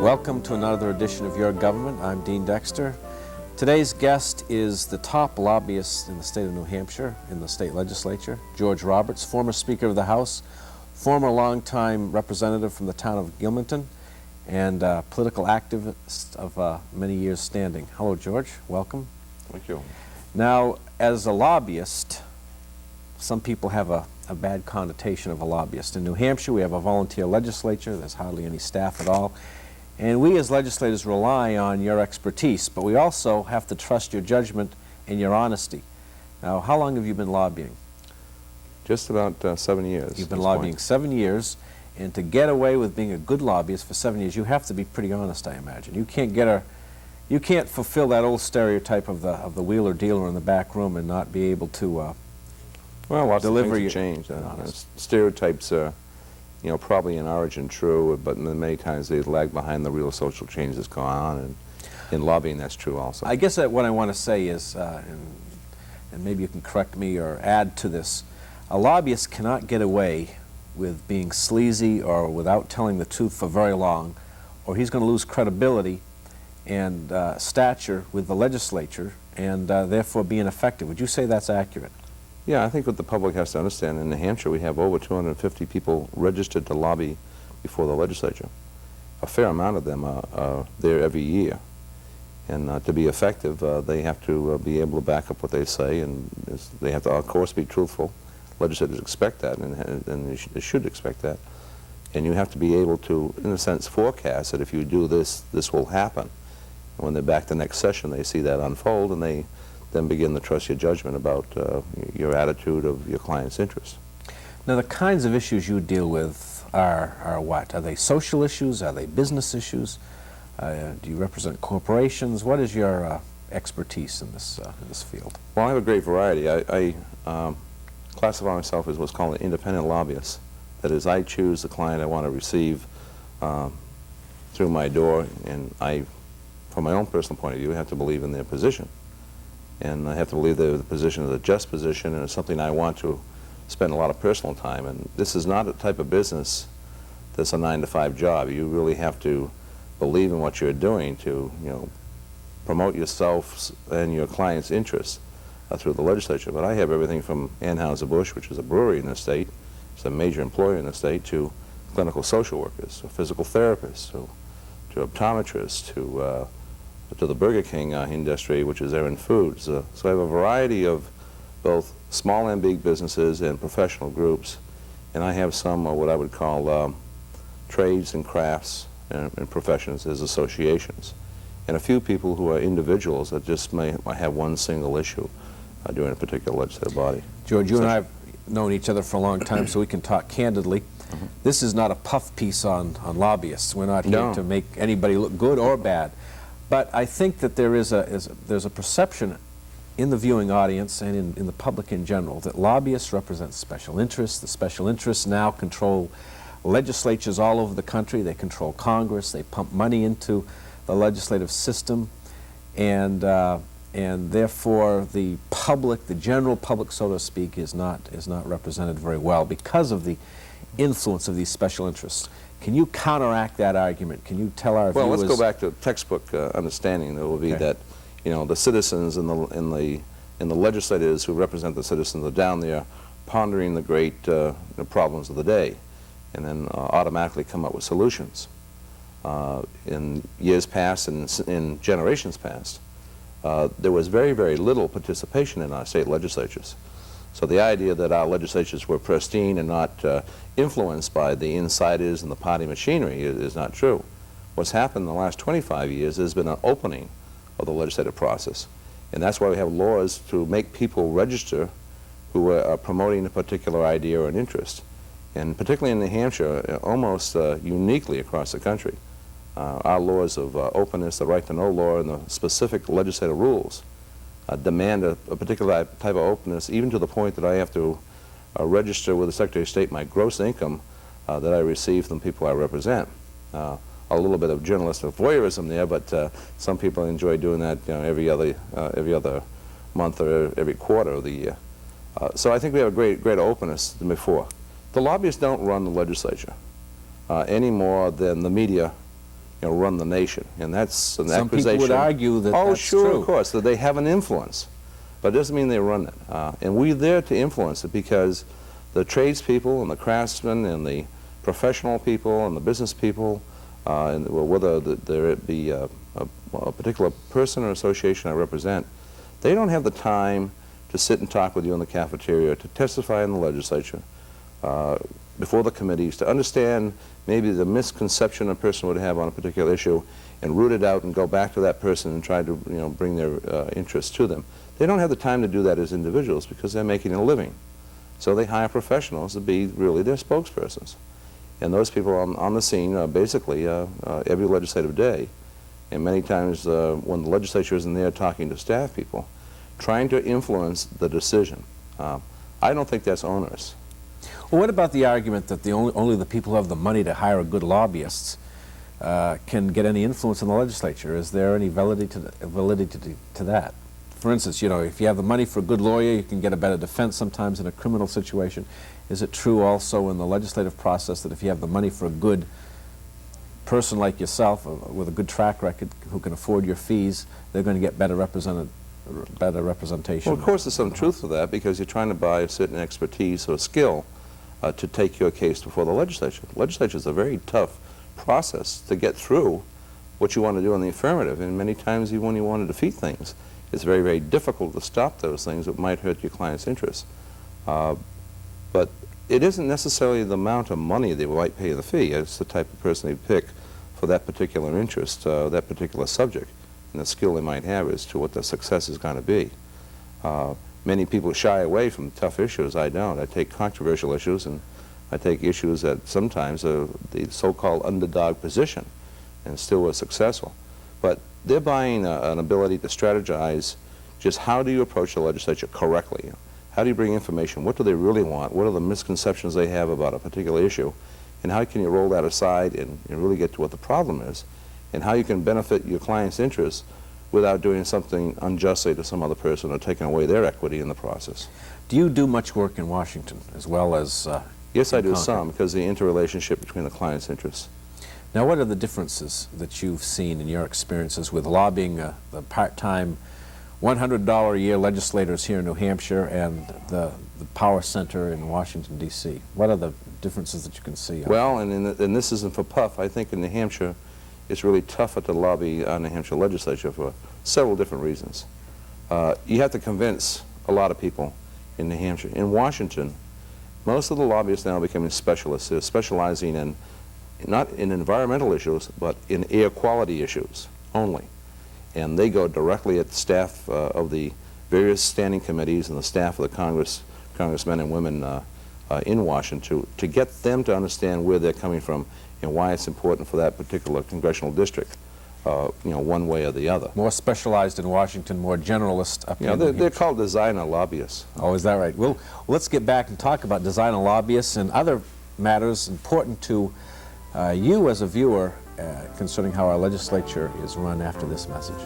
Welcome to another edition of Your Government. I'm Dean Dexter. Today's guest is the top lobbyist in the state of New Hampshire, in the state legislature, George Roberts, former Speaker of the House, former longtime representative from the town of Gilmanton, and political activist of many years standing. Hello, George. Welcome. Thank you. Now, as a lobbyist, some people have a bad connotation of a lobbyist. In New Hampshire, we have a volunteer legislature. There's hardly any staff at all. And we as legislators rely on your expertise, but we also have to trust your judgment and your honesty. Now, how long have you been lobbying? Just about 7 years. You've been lobbying 7 years, and to get away with being a good lobbyist for 7 years, you have to be pretty honest, I imagine. You can't fulfill that old stereotype of the wheeler dealer in the back room and not be able to well, lots deliver of things have changed. Stereotypes are, probably in origin true, but many times they lag behind the real social change that's going on, and in lobbying that's true also. I guess that what I want to say is, and maybe you can correct me or add to this, a lobbyist cannot get away with being sleazy or without telling the truth for very long, or he's going to lose credibility and stature with the legislature and therefore be ineffective. Would you say that's accurate? Yeah, I think what the public has to understand, in New Hampshire we have over 250 people registered to lobby before the legislature. A fair amount of them are there every year. And to be effective, they have to be able to back up what they say, and they have to, of course, be truthful. Legislators expect that, and they should expect that. And you have to be able to, in a sense, forecast that if you do this, this will happen. And when they're back the next session, they see that unfold, and they then begin to trust your judgment about your attitude of your client's interest. Now, the kinds of issues you deal with are what? Are they social issues? Are they business issues? Do you represent corporations? What is your expertise in this field? Well, I have a great variety. I classify myself as what's called an independent lobbyist. That is, I choose the client I want to receive through my door, and I, from my own personal point of view, have to believe in their position. And I have to believe that the position is a just position, and it's something I want to spend a lot of personal time. And this is not a type of business that's a 9-to-5 job. You really have to believe in what you're doing to, promote yourself and your client's interests through the legislature. But I have everything from Anheuser-Busch, which is a brewery in the state, it's a major employer in the state, to clinical social workers, to physical therapists, to optometrists, to the Burger King industry, which is Aaron Foods. So I have a variety of both small and big businesses and professional groups, and I have some what I would call trades and crafts and professions as associations, and a few people who are individuals that just may have one single issue during a particular legislative body. George, you and I have known each other for a long time, so we can talk candidly. Mm-hmm. This is not a puff piece on lobbyists. We're not here to make anybody look good or bad. But I think that there's a perception in the viewing audience and in the public in general that lobbyists represent special interests. The special interests now control legislatures all over the country. They control Congress. They pump money into the legislative system, and therefore the public, the general public, so to speak, is not represented very well because of the influence of these special interests. Can you counteract that argument? Can you tell our viewers? Well, let's go back to textbook understanding. There will be that, the citizens and the legislators who represent the citizens are down there pondering the great problems of the day, and then automatically come up with solutions. In years past and in generations past, there was very, very little participation in our state legislatures. So the idea that our legislatures were pristine and not influenced by the insiders and the party machinery is not true. What's happened in the last 25 years has been an opening of the legislative process. And that's why we have laws to make people register who are promoting a particular idea or an interest. And particularly in New Hampshire, almost uniquely across the country, our laws of openness, the right to know law, and the specific legislative rules demand a particular type of openness, even to the point that I have to register with the Secretary of State my gross income that I receive from people I represent. A little bit of journalistic voyeurism there, but some people enjoy doing that every other month or every quarter of the year. So I think we have a greater openness than before. The lobbyists don't run the legislature any more than the media, run the nation, and that's an accusation. Some people would argue that oh, that's sure, true. Of course, that they have an influence, but it doesn't mean they run it. And we're there to influence it because the tradespeople and the craftsmen and the professional people and the business people, and whether there be a particular person or association I represent, they don't have the time to sit and talk with you in the cafeteria, to testify in the legislature, before the committees, to understand maybe the misconception a person would have on a particular issue and root it out and go back to that person and try to bring their interests to them. They don't have the time to do that as individuals because they're making a living. So they hire professionals to be really their spokespersons. And those people are on the scene basically every legislative day. And many times when the legislature isn't there talking to staff people, trying to influence the decision. I don't think that's onerous. Well, what about the argument that only the people who have the money to hire good lobbyists can get any influence in the legislature? Is there any validity to that? For instance, if you have the money for a good lawyer, you can get a better defense sometimes in a criminal situation. Is it true also in the legislative process that if you have the money for a good person like yourself with a good track record who can afford your fees, they're going to get better representation? Well, of course, there's some truth to that because you're trying to buy a certain expertise or skill to take your case before the legislature. The legislature is a very tough process to get through what you want to do in the affirmative, and many times even when you want to defeat things, it's very, very difficult to stop those things that might hurt your client's interests. But it isn't necessarily the amount of money they might pay the fee. It's the type of person they pick for that particular interest, that particular subject, and the skill they might have as to what the success is going to be. Many people shy away from tough issues. I don't. I take controversial issues, and I take issues that sometimes are the so-called underdog position and still are successful. But they're buying an ability to strategize just how do you approach the legislature correctly. How do you bring information? What do they really want? What are the misconceptions they have about a particular issue? And how can you roll that aside and really get to what the problem is? And how you can benefit your client's interests without doing something unjustly to some other person or taking away their equity in the process. Do you do much work in Washington as well as Yes, I do Concord? some, because the interrelationship between the client's interests. Now, what are the differences that you've seen in your experiences with lobbying the part-time $100 a year legislators here in New Hampshire and the Power Center in Washington, D.C.? What are the differences that you can see? Well, and this isn't for puff, I think in New Hampshire it's really tougher to lobby on the New Hampshire legislature for several different reasons. You have to convince a lot of people in New Hampshire. In Washington, most of the lobbyists now are becoming specialists. They're specializing in not in environmental issues, but in air quality issues only. And they go directly at the staff of the various standing committees and the staff of the congressmen and women in Washington to get them to understand where they're coming from and why it's important for that particular congressional district, one way or the other. More specialized in Washington, more generalist up here. They're called designer lobbyists. Oh, is that right? Well, let's get back and talk about designer lobbyists and other matters important to you as a viewer concerning how our legislature is run after this message.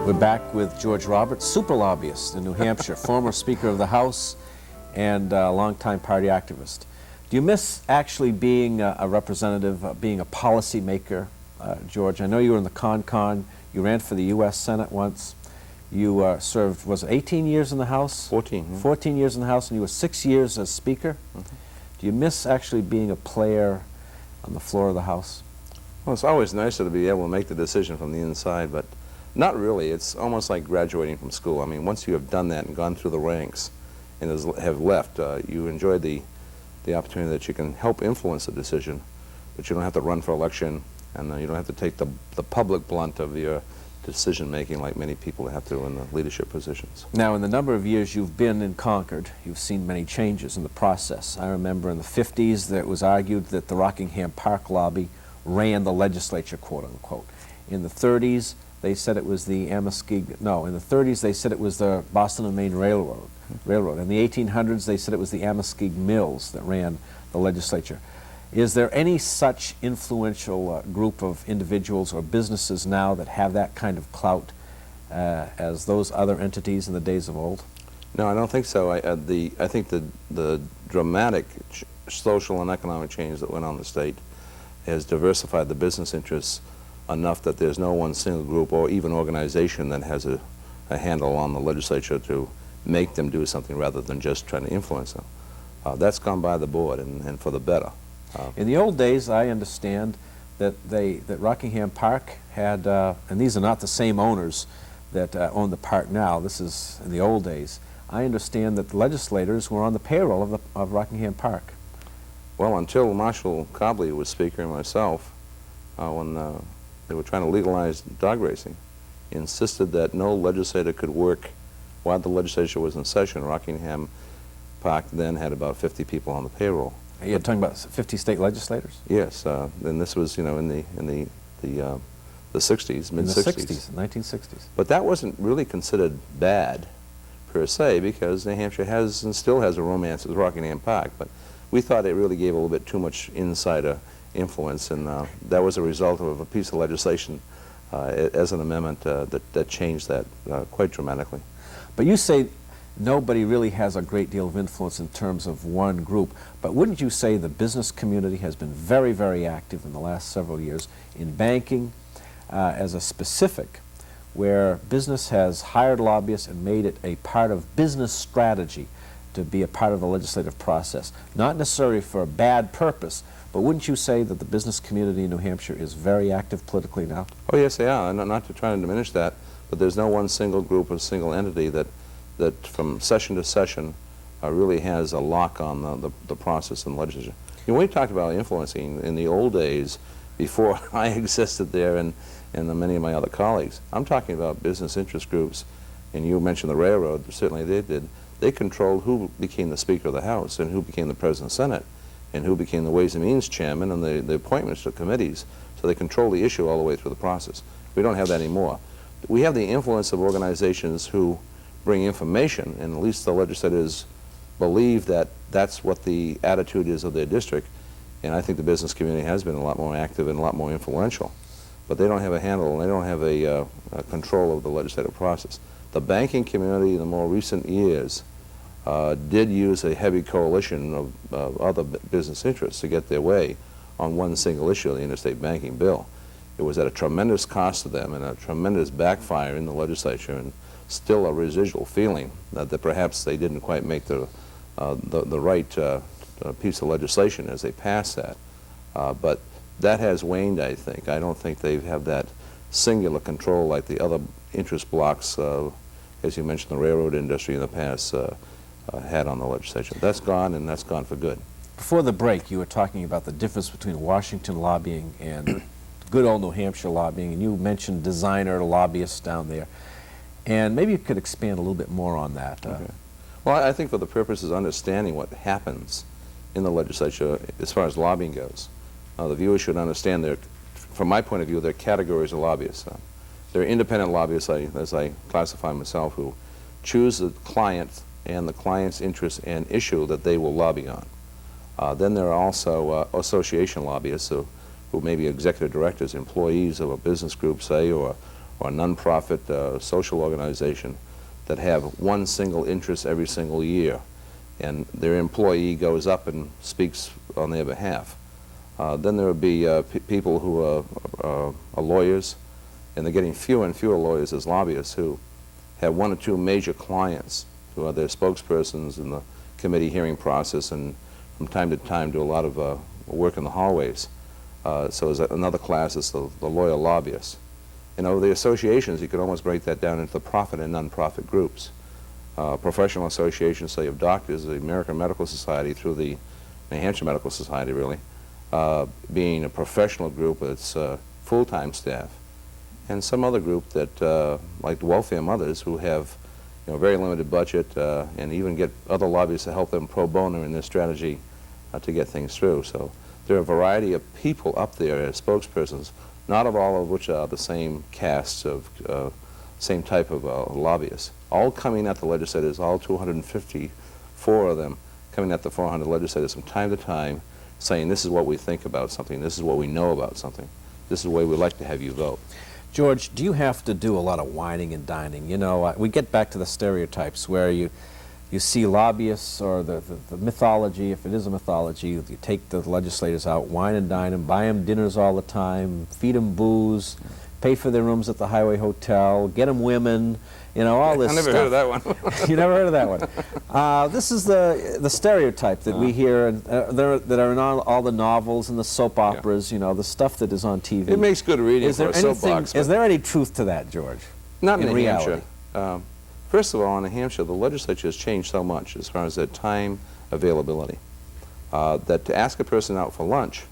We're back with George Roberts, super lobbyist in New Hampshire, former Speaker of the House and longtime party activist. Do you miss actually being a representative, being a policy maker, George? I know you were in the Con. You ran for the U.S. Senate once. You served, was it 18 years in the House? 14. 14 years in the House, and you were 6 years as Speaker. Do you miss actually being a player on the floor of the House? Well, it's always nicer to be able to make the decision from the inside, but not really. It's almost like graduating from school. I mean, once you have done that and gone through the ranks and have left, you enjoy the opportunity that you can help influence the decision, but you don't have to run for election, and you don't have to take the public blunt of your decision-making like many people have to in the leadership positions. Now, in the number of years you've been in Concord, you've seen many changes in the process. I remember in the 50s that it was argued that the Rockingham Park lobby ran the legislature, quote-unquote. In the 30s, they said it was the Ameskeag, no, in the 30s they said it was the Boston and Maine Railroad. In the 1800s they said it was the Ameskeag Mills that ran the legislature. Is there any such influential group of individuals or businesses now that have that kind of clout as those other entities in the days of old? No, I don't think so. I think the dramatic social and economic change that went on in the state has diversified the business interests enough that there's no one single group or even organization that has a handle on the legislature to make them do something rather than just trying to influence them. That's gone by the board, and for the better. In the old days, I understand that Rockingham Park had, and these are not the same owners that own the park now. This is in the old days. I understand that the legislators were on the payroll of Rockingham Park. Well, until Marshall Cobley was Speaker and myself, when they were trying to legalize dog racing, insisted that no legislator could work while the legislature was in session. Rockingham Park then had about 50 people on the payroll. You're talking about 50 state legislators? Yes, and this was, in the 60s, mid-60s. In the 60s, 1960s. But that wasn't really considered bad, per se, because New Hampshire has and still has a romance with Rockingham Park. But we thought it really gave a little bit too much insider influence, and that was a result of a piece of legislation as an amendment that changed that quite dramatically. But you say nobody really has a great deal of influence in terms of one group, but wouldn't you say the business community has been very, very active in the last several years in banking as a specific, where business has hired lobbyists and made it a part of business strategy to be a part of the legislative process, not necessarily for a bad purpose, but wouldn't you say that the business community in New Hampshire is very active politically now? Oh yes, they are, and not to try to diminish that, but there's no one single group or single entity that from session to session really has a lock on the process in the legislature. When we talked about influencing in the old days, before I existed there and many of my other colleagues, I'm talking about business interest groups, and you mentioned the railroad, certainly they did. They controlled who became the Speaker of the House and who became the President of the Senate and who became the Ways and Means Chairman and the appointments to committees. So they control the issue all the way through the process. We don't have that anymore. We have the influence of organizations who bring information, and at least the legislators believe that that's what the attitude is of their district, and I think the business community has been a lot more active and a lot more influential. But they don't have a handle, and they don't have a control of the legislative process. The banking community in the more recent years did use a heavy coalition of other business interests to get their way on one single issue, the interstate banking bill. It was at a tremendous cost to them and a tremendous backfire in the legislature, and still a residual feeling that perhaps they didn't quite make the right piece of legislation as they passed that. But that has waned, I think. I don't think they have that singular control like the other interest blocks, as you mentioned, the railroad industry in the past had on the legislature. That's gone, and that's gone for good. Before the break, you were talking about the difference between Washington lobbying and good old New Hampshire lobbying, and you mentioned designer lobbyists down there. And maybe you could expand a little bit more on that. Okay. Well, I think for the purposes of understanding what happens in the legislature as far as lobbying goes, the viewers should understand from my point of view, there are categories of lobbyists. There are independent lobbyists, as I classify myself, who choose the client and the client's interest and issue that they will lobby on. Then there are also association lobbyists who may be executive directors, employees of a business group, say, or a non-profit social organization that have one single interest every single year, and their employee goes up and speaks on their behalf. Then there would be people who are lawyers, and they're getting fewer and fewer lawyers as lobbyists who have one or two major clients who are their spokespersons in the committee hearing process and from time to time do a lot of work in the hallways. So there's another class is the lawyer lobbyists. You know, the associations, you could almost break that down into the profit and non-profit groups. Professional associations, say, of doctors, the American Medical Society through the New Hampshire Medical Society, really, being a professional group with its full-time staff. And some other group that, like the Welfare Mothers, who have very limited budget and even get other lobbyists to help them pro bono in their strategy to get things through. So there are a variety of people up there as spokespersons not of all of which are the same casts of, same type of lobbyists, all coming at the legislators, all 254 of them coming at the 400 legislators from time to time, saying this is what we think about something, this is what we know about something, this is the way we'd like to have you vote. George, do you have to do a lot of whining and dining? You know, we get back to the stereotypes where you see lobbyists, or the mythology, if it is a mythology, you take the legislators out, wine and dine them, buy them dinners all the time, feed them booze, pay for their rooms at the Highway Hotel, get them women, you know, all this I never stuff. heard of that one. You never heard of that one? This is the stereotype that we hear, and that are in all the novels and the soap operas, you know, the stuff that is on TV. It makes good reading for a soapbox. Is there any truth to that, George? Not in New reality. Hampshire. First of all, in New Hampshire, the legislature has changed so much as far as their time availability, that to ask a person out for lunch,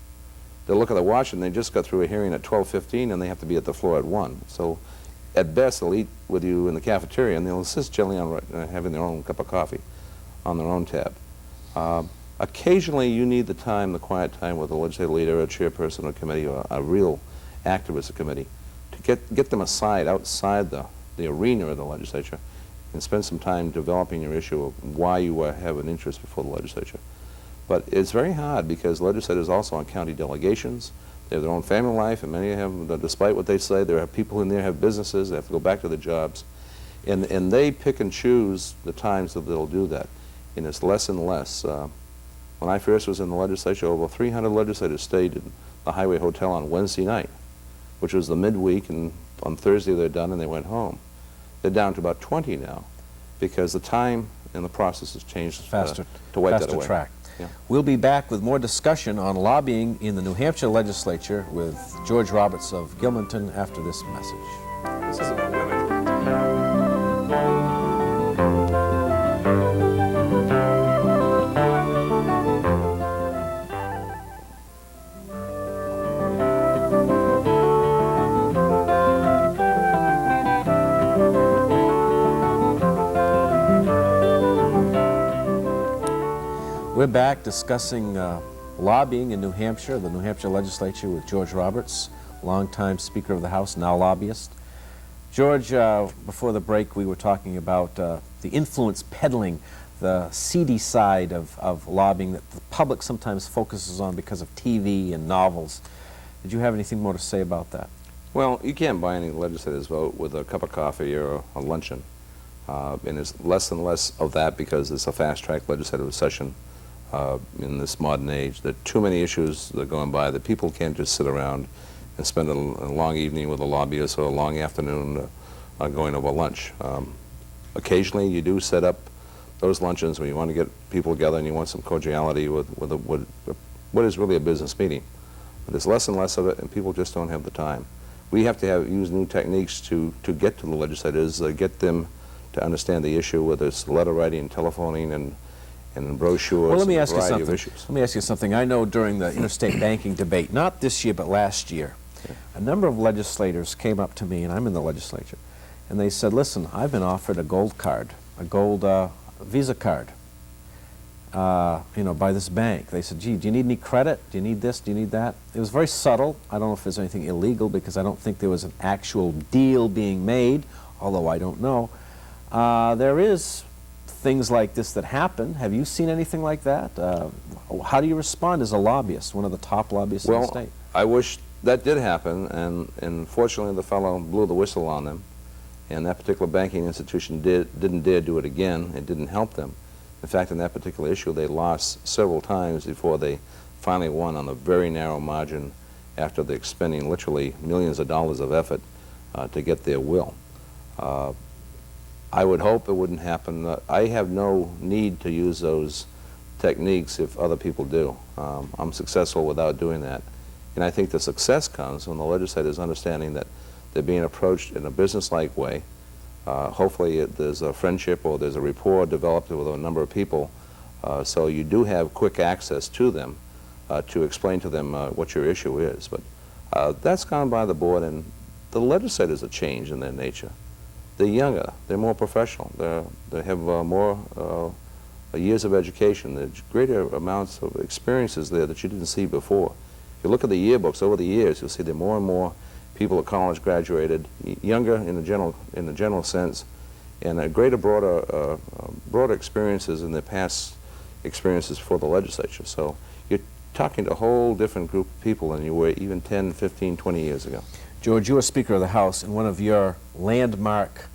they look at the watch and they just got through a hearing at 12:15 and they have to be at the floor at 1. So at best, they'll eat with you in the cafeteria and they'll insist generally on having their own cup of coffee on their own tab. Occasionally, you need the time, the quiet time with a legislative leader, a chairperson of a committee, or a real activist of a committee, to get them aside outside the arena of the legislature and spend some time developing your issue of why you have an interest before the legislature. But it's very hard because legislators also on county delegations, they have their own family life, and many of them, despite what they say, there are people in there who have businesses, they have to go back to their jobs, and they pick and choose the times that they'll do that, and it's less and less. When I first was in the legislature, over 300 legislators stayed in the Highway Hotel on Wednesday night, which was the midweek, and on Thursday they're done and they went home. They're down to about 20 now because the time and the process has changed Faster to wipe that away. track. Yeah. We'll be back with more discussion on lobbying in the New Hampshire legislature with George Roberts of Gilmanton after this message. This is about women. We're back discussing lobbying in New Hampshire, the New Hampshire legislature, with George Roberts, longtime Speaker of the House, now lobbyist. George, before the break, we were talking about the influence peddling, the seedy side of lobbying that the public sometimes focuses on because of TV and novels. Did you have anything more to say about that? Well, you can't buy any legislators' vote with a cup of coffee or a luncheon. And it's less and less of that because it's a fast-track legislative session in this modern age. There are too many issues that are going by that people can't just sit around and spend a long evening with a lobbyist or a long afternoon going over lunch. Occasionally, you do set up those luncheons when you want to get people together and you want some cordiality with what is really a business meeting. But there's less and less of it, and people just don't have the time. We have to use new techniques to get to the legislators, get them to understand the issue, whether it's letter writing, telephoning, and brochures. Well, let me ask you variety something. of issues. Let me ask you something. I know during the interstate banking debate, not this year but last year, a number of legislators came up to me, and I'm in the legislature, and they said, "Listen, I've been offered a gold card, a gold Visa card, you know, by this bank." They said, "Gee, do you need any credit? Do you need this? Do you need that?" It was very subtle. I don't know if there's anything illegal because I don't think there was an actual deal being made, although I don't know. There is things like this that happen. Have you seen anything like that? How do you respond as a lobbyist, one of the top lobbyists in the state? I wish that did happen, and fortunately the fellow blew the whistle on them, and that particular banking institution didn't dare do it again. It didn't help them. In fact, in that particular issue, they lost several times before they finally won on a very narrow margin after they expending literally millions of dollars of effort to get their will. I would hope it wouldn't happen. I have no need to use those techniques if other people do. I'm successful without doing that. And I think the success comes when the legislators understanding that they're being approached in a business-like way. Hopefully there's a friendship or there's a rapport developed with a number of people, so you do have quick access to them to explain to them what your issue is. But that's gone by the board, and the legislators have changed in their nature. They're younger, they're more professional, they have more years of education, there's greater amounts of experiences there that you didn't see before. If you look at the yearbooks over the years, you'll see there are more and more people at college graduated, younger in the general sense, and a greater, broader experiences in their past experiences for the legislature. So you're talking to a whole different group of people than you were even 10, 15, 20 years ago. George, you were Speaker of the House, and one of your landmark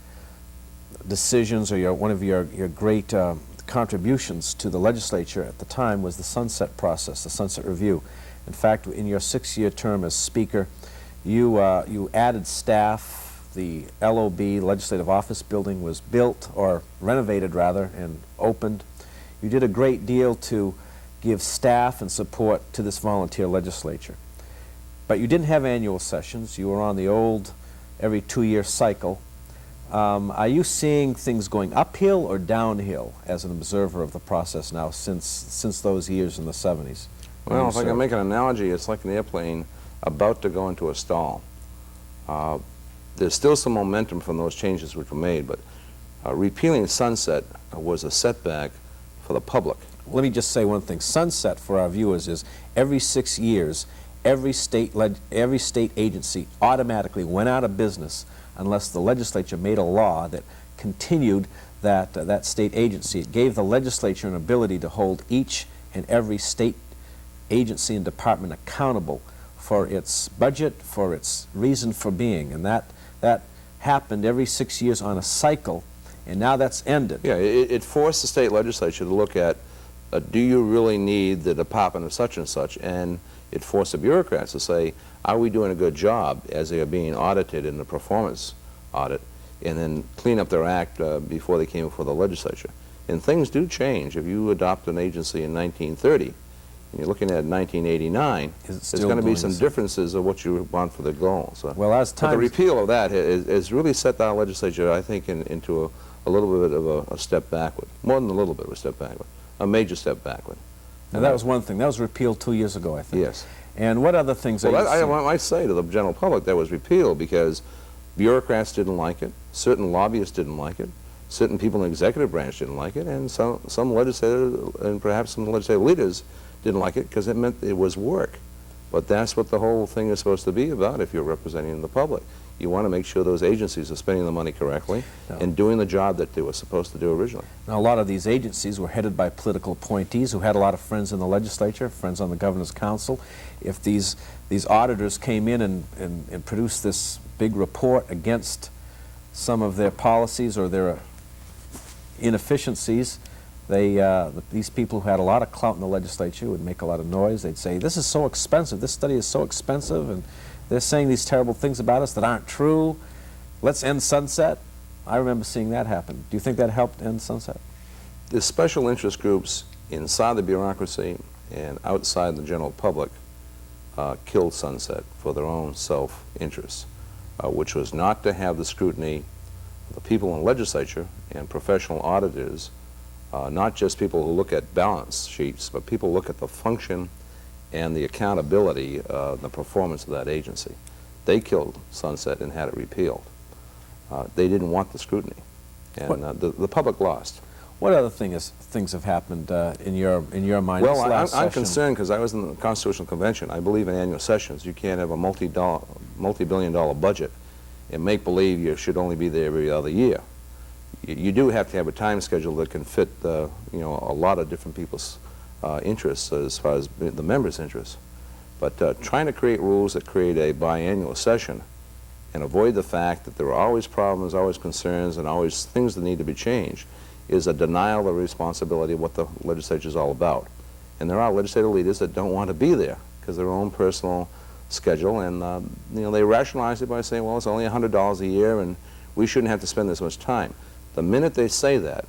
decisions, or one of your great contributions to the legislature at the time, was the sunset process, the sunset review. In fact, in your 6-year term as Speaker, you added staff. The LOB, Legislative Office Building, was built, or renovated rather, and opened. You did a great deal to give staff and support to this volunteer legislature. But you didn't have annual sessions. You were on the old every 2-year cycle. Are you seeing things going uphill or downhill as an observer of the process now since those years in the 70s? Well, if I can make an analogy, it's like an airplane about to go into a stall. There's still some momentum from those changes which were made, but repealing sunset was a setback for the public. Let me just say one thing. Sunset, for our viewers, is every 6 years, every state agency automatically went out of business unless the legislature made a law that continued that state agency. It gave the legislature an ability to hold each and every state agency and department accountable for its budget, for its reason for being, and that happened every 6 years on a cycle, and now that's ended. Yeah, it forced the state legislature to look at, do you really need the department of such and such, and it forced the bureaucrats to say, are we doing a good job as they are being audited in the performance audit, and then clean up their act before they came before the legislature. And things do change. If you adopt an agency in 1930, and you're looking at 1989, there's going to be some differences of what you want for the goals. Well, as time... But the repeal of that has really set our legislature, I think, into a little bit of a step backward. More than a little bit of a step backward. A major step backward. And that was one thing. That was repealed 2 years ago, I think. Yes. And what other things I might say to the general public that was repealed because bureaucrats didn't like it, certain lobbyists didn't like it, certain people in the executive branch didn't like it, and some legislators and perhaps some legislative leaders didn't like it because it meant it was work. But that's what the whole thing is supposed to be about if you're representing the public. You want to make sure those agencies are spending the money correctly and doing the job that they were supposed to do originally. Now, a lot of these agencies were headed by political appointees who had a lot of friends in the legislature, friends on the governor's council. If these auditors came in and produced this big report against some of their policies or their inefficiencies, these people who had a lot of clout in the legislature would make a lot of noise. They'd say, this is so expensive, this study is so expensive, and they're saying these terrible things about us that aren't true. Let's end sunset. I remember seeing that happen. Do you think that helped end sunset? The special interest groups inside the bureaucracy and outside the general public killed sunset for their own self-interest, which was not to have the scrutiny of the people in the legislature and professional auditors, not just people who look at balance sheets, but people who look at the function and the accountability of the performance of that agency. They killed sunset and had it repealed. They didn't want the scrutiny, and the public lost. What other things have happened in your mind? Well, I'm concerned because I was in the Constitutional Convention. I believe in annual sessions. You can't have a multi-billion-dollar budget and make believe you should only be there every other year. You do have to have a time schedule that can fit a lot of different people's interests as far as the members' interests. But trying to create rules that create a biannual session and avoid the fact that there are always problems, always concerns, and always things that need to be changed is a denial of responsibility of what the legislature is all about. And there are legislative leaders that don't want to be there because of their own personal schedule, and they rationalize it by saying, well, it's only $100 a year and we shouldn't have to spend this much time. The minute they say that,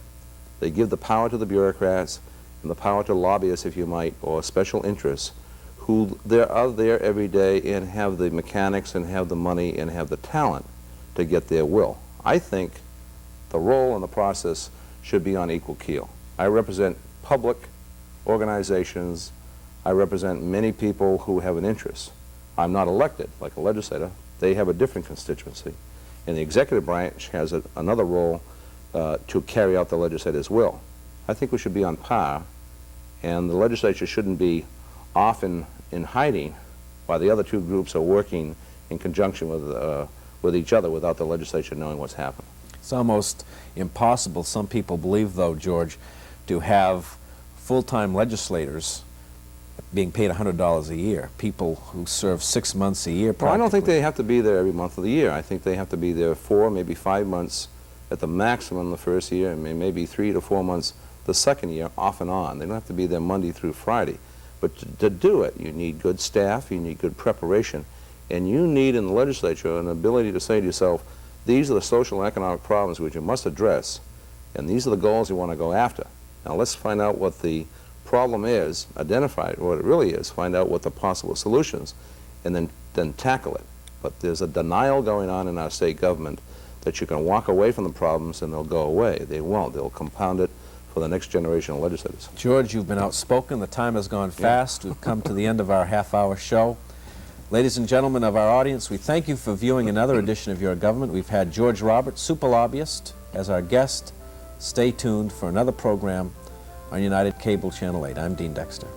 they give the power to the bureaucrats and the power to lobbyists, if you might, or special interests, who are there every day and have the mechanics and have the money and have the talent to get their will. I think the role and the process should be on equal keel. I represent public organizations. I represent many people who have an interest. I'm not elected like a legislator. They have a different constituency. And the executive branch has another role to carry out the legislator's will. I think we should be on par, and the legislature shouldn't be often in hiding while the other two groups are working in conjunction with each other without the legislature knowing what's happening. It's almost impossible, some people believe, though, George, to have full-time legislators being paid $100 a year, people who serve 6 months a year practically. Well, I don't think they have to be there every month of the year. I think they have to be there 4, maybe 5 months at the maximum the first year, and maybe 3 to 4 months the second year, off and on. They don't have to be there Monday through Friday. But to do it, you need good staff, you need good preparation, and you need in the legislature an ability to say to yourself, these are the social and economic problems which you must address, and these are the goals you want to go after. Now let's find out what the problem is, identify what it really is, find out what the possible solutions, and then tackle it. But there's a denial going on in our state government that you can walk away from the problems and they'll go away. They won't. They'll compound it for the next generation of legislators. George, you've been outspoken. The time has gone fast. We've come to the end of our half-hour show. Ladies and gentlemen of our audience, we thank you for viewing another edition of Your Government. We've had George Roberts, Super Lobbyist, as our guest. Stay tuned for another program on United Cable Channel 8. I'm Dean Dexter.